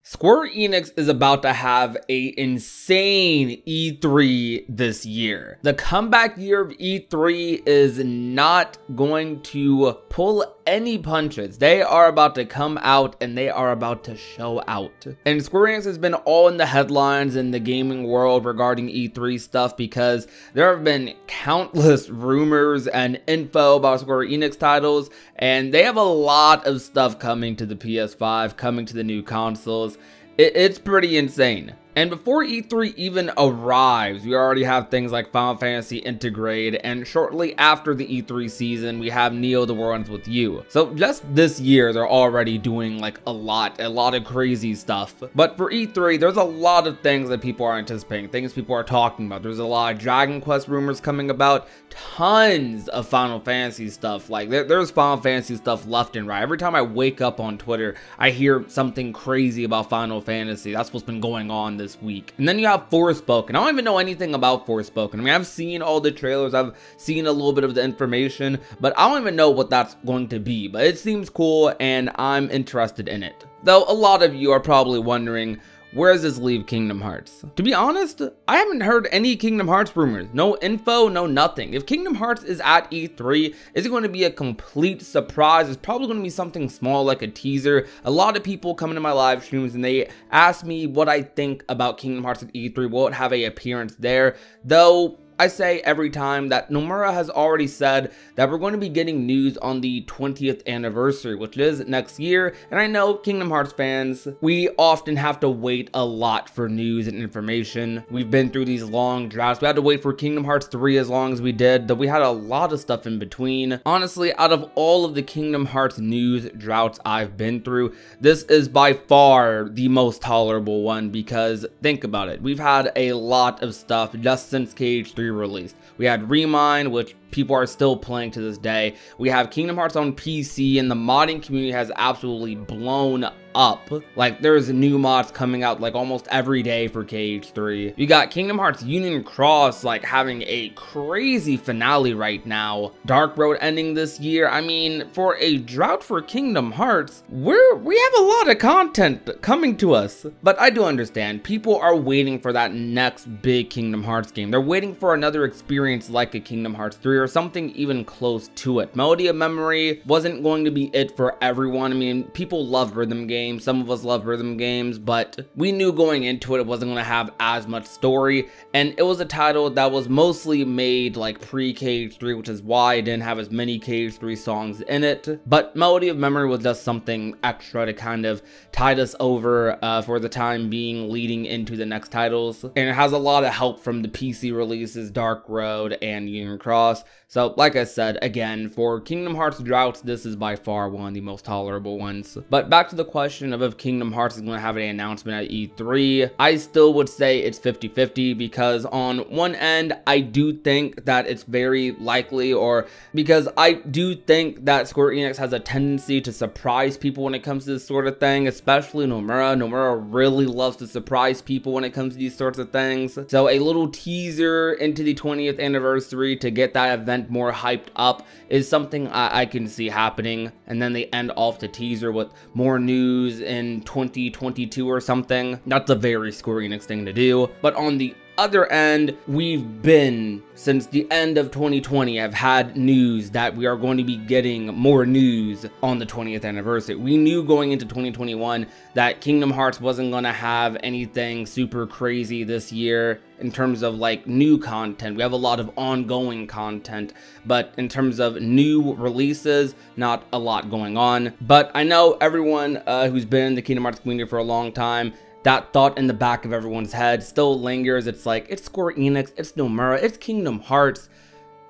Square Enix is about to have an insane E3 this year. The comeback year of E3 is not going to pull any punches. They are about to come out and they are about to show out. And Square Enix has been all in the headlines in the gaming world regarding E3 stuff because there have been countless rumors and info about Square Enix titles, and they have a lot of stuff coming to the PS5, coming to the new consoles. It's pretty insane. And before E3 even arrives, we already have things like Final Fantasy Integrate, and shortly after the E3 season, we have Neo the World Ends With You. So just this year, they're already doing like a lot of crazy stuff. But for E3, there's a lot of things that people are anticipating, things people are talking about. There's a lot of Dragon Quest rumors coming about, tons of Final Fantasy stuff. Like there's Final Fantasy stuff left and right. Every time I wake up on Twitter, I hear something crazy about Final Fantasy. That's what's been going on this week. And then you have Forspoken. I don't even know anything about Forspoken. I mean, I've seen all the trailers, I've seen a little bit of the information, but I don't even know what that's going to be. But it seems cool and I'm interested in it. Though a lot of you are probably wondering, where does this leave Kingdom Hearts? To be honest, I haven't heard any Kingdom Hearts rumors. No info, no nothing. If Kingdom Hearts is at E3, is it going to be a complete surprise? It's probably going to be something small like a teaser. A lot of people come into my live streams and they ask me what I think about Kingdom Hearts at E3. Will it have an appearance there? Though I say every time that Nomura has already said that we're going to be getting news on the 20th anniversary, which is next year. And I know Kingdom Hearts fans, we often have to wait a lot for news and information. We've been through these long droughts. We had to wait for Kingdom Hearts 3 as long as we did, though we had a lot of stuff in between. Honestly, out of all of the Kingdom Hearts news droughts I've been through, this is by far the most tolerable one because think about it. We've had a lot of stuff just since KH3 released. We had Remind, which people are still playing to this day. We have Kingdom Hearts on PC, and the modding community has absolutely blown up. Like, there's new mods coming out like almost every day for KH3. You got Kingdom Hearts Union Cross like having a crazy finale right now. Dark Road ending this year. I mean, for a drought for Kingdom Hearts, we have a lot of content coming to us. But I do understand people are waiting for that next big Kingdom Hearts game. They're waiting for another experience like a Kingdom Hearts 3 or something even close to it. Melody of Memory wasn't going to be it for everyone. I mean, people love rhythm games. Some of us love rhythm games, but we knew going into it wasn't going to have as much story, and it was a title that was mostly made like pre-KH3, which is why it didn't have as many KH3 songs in it. But Melody of Memory was just something extra to kind of tide us over for the time being leading into the next titles, and it has a lot of help from the PC releases Dark Road and Union Cross. So like I said, again, for Kingdom Hearts droughts, this is by far one of the most tolerable ones. But back to the question of if Kingdom Hearts is going to have an announcement at E3, I still would say it's 50-50 because on one end, I do think that it's very likely, or because I do think that Square Enix has a tendency to surprise people when it comes to this sort of thing, especially Nomura. Nomura really loves to surprise people when it comes to these sorts of things. So a little teaser into the 20th anniversary to get that event more hyped up is something I can see happening, and then they end off the teaser with more news in 2022 or something. That's a very Square Enix thing to do. But on the other end, we've been, since the end of 2020, have had news that we are going to be getting more news on the 20th anniversary. We knew going into 2021 that Kingdom Hearts wasn't going to have anything super crazy this year in terms of like new content. We have a lot of ongoing content, but in terms of new releases, not a lot going on. But I know everyone who's been in the Kingdom Hearts community for a long time, that thought in the back of everyone's head still lingers. It's like, it's Square Enix, it's Nomura, it's Kingdom Hearts.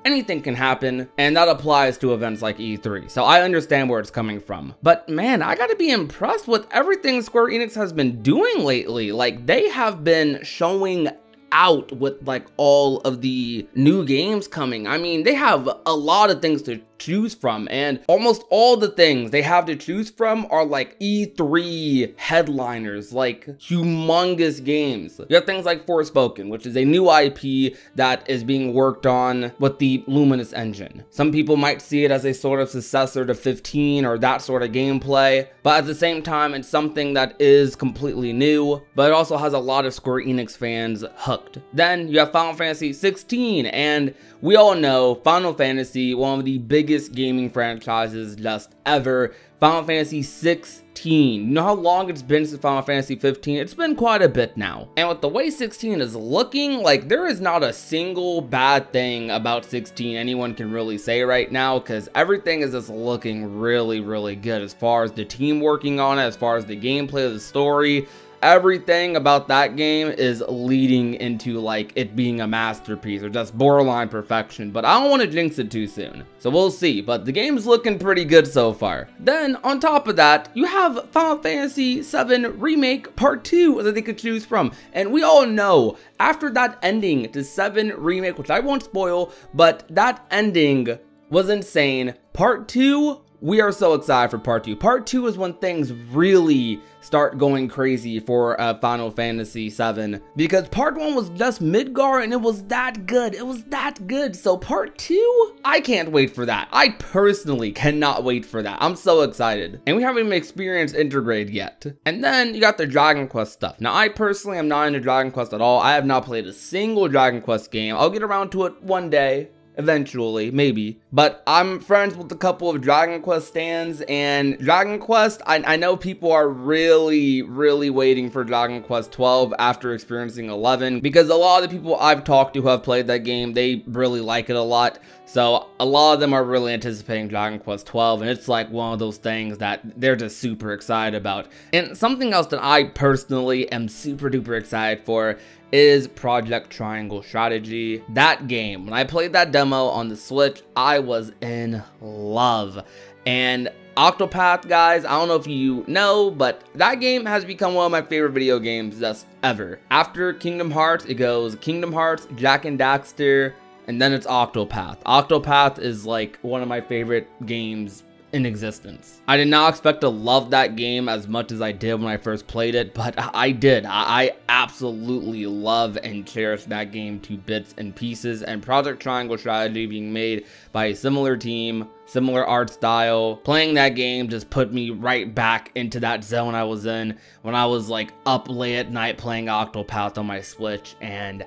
Anything can happen, and that applies to events like E3. So I understand where it's coming from. But man, I gotta be impressed with everything Square Enix has been doing lately. Like, they have been showing out with like all of the new games coming. I mean, they have a lot of things to choose from, and almost all the things they have to choose from are like E3 headliners, like humongous games. You have things like Forspoken, which is a new IP that is being worked on with the Luminous engine. Some people might see it as a sort of successor to 15 or that sort of gameplay, but at the same time, it's something that is completely new, but it also has a lot of Square Enix fans hooked. Then you have Final Fantasy 16, and we all know Final Fantasy, one of the biggest gaming franchises just ever. Final Fantasy 16. You know how long it's been since Final Fantasy 15? It's been quite a bit now. And with the way 16 is looking, like there is not a single bad thing about 16 anyone can really say right now, because everything is just looking really, really good as far as the team working on it, as far as the gameplay of the story. Everything about that game is leading into like it being a masterpiece or just borderline perfection, but I don't want to jinx it too soon. So we'll see, but the game's looking pretty good so far. Then on top of that, you have Final Fantasy VII Remake Part 2 that they could choose from. And we all know after that ending to 7 Remake, which I won't spoil, but that ending was insane. Part 2, we are so excited for Part 2. Part 2 is when things really start going crazy for Final Fantasy VII, because Part 1 was just Midgar and it was that good. It was that good. So Part 2, I can't wait for that. I personally cannot wait for that. I'm so excited. And we haven't even experienced Intergrade yet. And then you got the Dragon Quest stuff. Now, I personally am not into Dragon Quest at all. I have not played a single Dragon Quest game. I'll get around to it one day. Eventually, maybe. But I'm friends with a couple of Dragon Quest stans, and Dragon Quest, I know people are really waiting for Dragon Quest 12 after experiencing 11, because a lot of the people I've talked to who have played that game, they really like it a lot. So a lot of them are really anticipating Dragon Quest 12, and it's like one of those things that they're just super excited about. And something else that I personally am super duper excited for is Project Triangle Strategy. That game, when I played that demo on the Switch, I was in love. And Octopath, guys, I don't know if you know, but that game has become one of my favorite video games just ever. After Kingdom Hearts, it goes Kingdom Hearts, Jak and Daxter, and then it's Octopath. Octopath is like one of my favorite games in existence. I did not expect to love that game as much as I did when I first played it, but I did. I absolutely love and cherish that game to bits and pieces, and Project Triangle Strategy being made by a similar team, similar art style. Playing that game just put me right back into that zone I was in when I was like up late at night playing Octopath on my Switch, and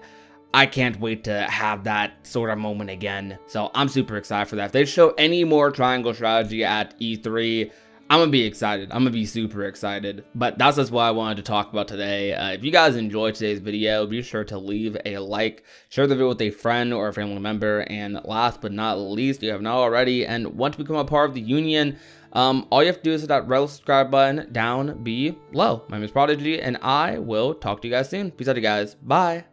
I can't wait to have that sort of moment again. So I'm super excited for that. If they show any more Triangle Strategy at E3, I'm gonna be excited. I'm gonna be super excited. But that's just what I wanted to talk about today. If you guys enjoyed today's video, be sure to leave a like, share the video with a friend or a family member, and last but not least, if you have not already and want to become a part of the union, all you have to do is hit that red subscribe button down below. My name is Prodigy, and I will talk to you guys soon. Peace out, you guys. Bye.